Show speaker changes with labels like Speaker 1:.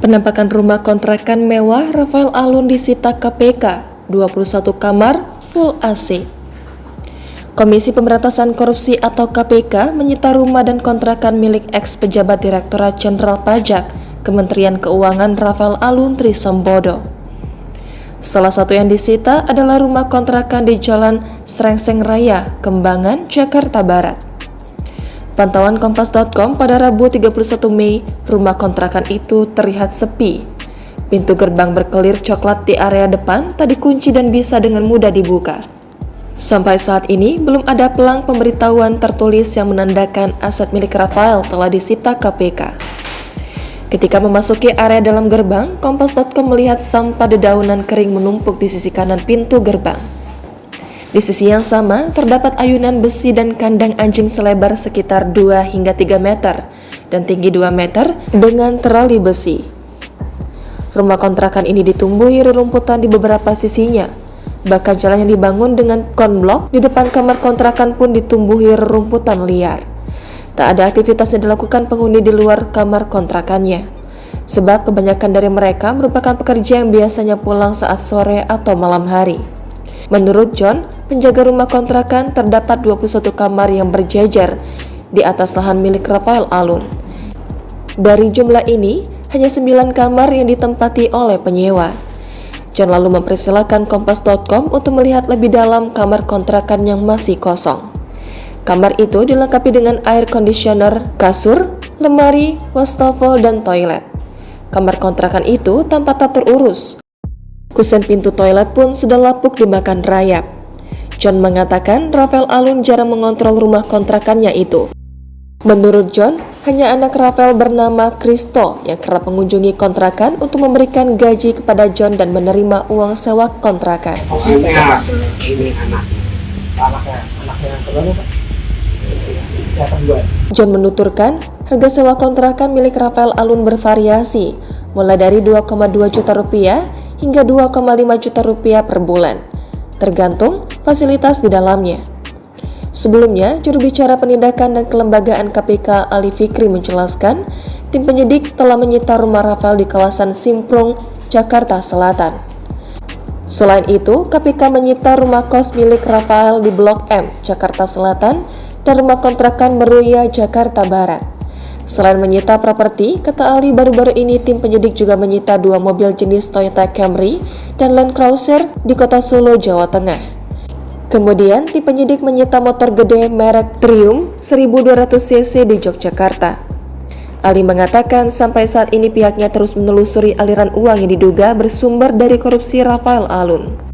Speaker 1: Penampakan rumah kontrakan mewah Rafael Alun disita KPK, 21 kamar, full AC. Komisi Pemberantasan Korupsi atau KPK menyita rumah dan kontrakan milik ex-pejabat Direktorat Jenderal Pajak, Kementerian Keuangan Rafael Alun Trisambodo. Salah satu yang disita adalah rumah kontrakan di Jalan Srengseng Raya, Kembangan, Jakarta Barat. Pantauan Kompas.com pada Rabu 31 Mei, rumah kontrakan itu terlihat sepi. Pintu gerbang berkelir coklat di area depan tak dikunci dan bisa dengan mudah dibuka. Sampai saat ini, belum ada pelang pemberitahuan tertulis yang menandakan aset milik Rafael telah disita KPK. Ketika memasuki area dalam gerbang, Kompas.com melihat sampah dedaunan kering menumpuk di sisi kanan pintu gerbang. Di sisi yang sama, terdapat ayunan besi dan kandang anjing selebar sekitar 2 hingga 3 meter dan tinggi 2 meter dengan terali besi. Rumah kontrakan ini ditumbuhi rerumputan di beberapa sisinya. Bahkan jalan yang dibangun dengan konblok di depan kamar kontrakan pun ditumbuhi rerumputan liar. Tak ada aktivitas yang dilakukan penghuni di luar kamar kontrakannya. Sebab kebanyakan dari mereka merupakan pekerja yang biasanya pulang saat sore atau malam hari. Menurut John, penjaga rumah kontrakan, terdapat 21 kamar yang berjejer di atas lahan milik Rafael Alun. Dari jumlah ini, hanya 9 kamar yang ditempati oleh penyewa. John lalu mempersilahkan Kompas.com untuk melihat lebih dalam kamar kontrakan yang masih kosong. Kamar itu dilengkapi dengan air conditioner, kasur, lemari, wastafel, dan toilet. Kamar kontrakan itu tampak tak terurus. Kusen pintu toilet pun sudah lapuk dimakan rayap. John mengatakan Rafael Alun jarang mengontrol rumah kontrakannya itu. Menurut John, hanya anak Rafael bernama Kristo yang kerap mengunjungi kontrakan untuk memberikan gaji kepada John dan menerima uang sewa kontrakan.
Speaker 2: Anaknya yang kedua, Pak.
Speaker 1: John menuturkan, harga sewa kontrakan milik Rafael Alun bervariasi, mulai dari 2,2 juta rupiah hingga 2,5 juta rupiah per bulan, tergantung fasilitas di dalamnya. Sebelumnya, juru bicara penindakan dan kelembagaan KPK Ali Fikri menjelaskan, tim penyidik telah menyita rumah Rafael di kawasan Simprung, Jakarta Selatan. Selain itu, KPK menyita rumah kos milik Rafael di Blok M, Jakarta Selatan, dan rumah kontrakan Meruya, Jakarta Barat. Selain menyita properti, kata Ali, baru-baru ini tim penyidik juga menyita 2 mobil jenis Toyota Camry dan Land Cruiser di kota Solo, Jawa Tengah. Kemudian, tim penyidik menyita motor gede merek Triumph 1200 cc di Yogyakarta. Ali mengatakan sampai saat ini pihaknya terus menelusuri aliran uang yang diduga bersumber dari korupsi Rafael Alun.